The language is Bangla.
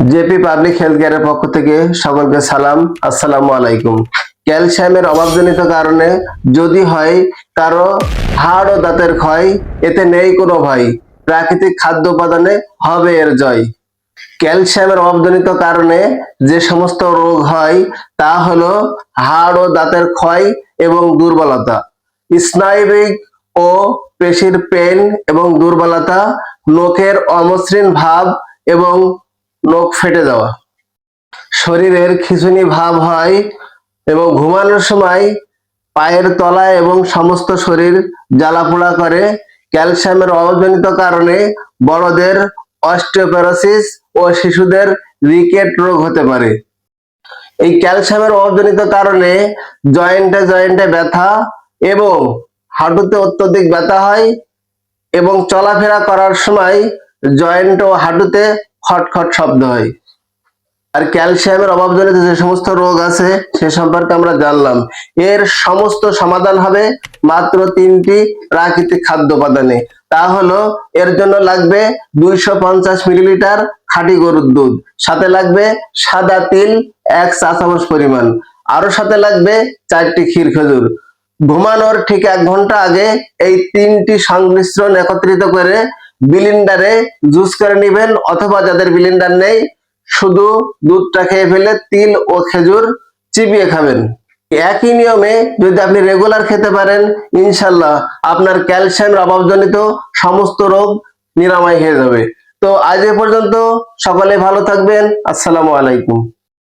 জেপি পাবলিক হেলথ কেয়ারের পক্ষ থেকে সকলকে সালাম, আসসালামু আলাইকুম। ক্যালসিয়ামের অভাবজনিত কারণে যদি হয় কারো হাড় ও দাঁতের ক্ষয়, এতে নেই কোনো ভয়, প্রাকৃতিক খাদ্য উপাদানে হবে এর জয়। ক্যালসিয়ামের অভাবজনিত কারণে যে সমস্ত রোগ হয় তা হলো হাড় ও দাঁতের ক্ষয় এবং দুর্বলতা, স্নায়বিক ও পেশির পেন এবং দুর্বলতা, নখের অমসৃণ ভাব এবং নখ ফেটে যাওয়া, শরীরের খিঁচুনি ভাব হয় এবং ঘুমানোর সময় পায়ের তলায় এবং সমস্ত শরীর জ্বালাপোড়া করে। ক্যালসিয়ামের অভাবজনিত কারণে বড়দের অস্টিওপোরোসিস ও শিশুদের রিকেট রোগ হতে পারে। এই ক্যালসিয়ামের অভাবজনিত কারণে জয়েন্টে জয়েন্টে ব্যথা এবং হাঁটুতে অত্যধিক ব্যথা হয় এবং চলাফেরা করার সময় জয়েন্ট ও হাঁটুতে খটখট শব্দ হয়। আর ক্যালসিয়ামের অভাবজনিত যে সমস্ত রোগ আছে সে সম্পর্কে আমরা জানলাম। এর সমস্ত সমাধান হবে মাত্র 3টি প্রাকৃতিক খাদ্য উপাদানে। তা হলো এর জন্য লাগবে 250 মিলিলিটার খাঁটি গরুর দুধ, সাথে লাগবে সাদা তিল 1 চা চামচ পরিমাণ, আরো সাথে লাগবে 4টি ক্ষীর খেজুর। ঘুমানোর ঠিক 1 ঘন্টা আগে এই 3টি সংমিশ্রণ একত্রিত করে ব্লেন্ডারে জুস করে নেবেন, অথবা যাদের ব্লেন্ডার নেই শুধু দুধটা খেয়ে ফেলে তিল ও খেজুর চিবিয়ে খাবেন। একই নিয়মে যদি আপনি রেগুলার খেতে পারেন, ইনশাল্লাহ আপনার ক্যালসিয়ামের অভাবজনিত সমস্ত রোগ নিরাময় হয়ে যাবে। তো আজ এ পর্যন্ত, সকলে ভালো থাকবেন। আসসালামু আলাইকুম।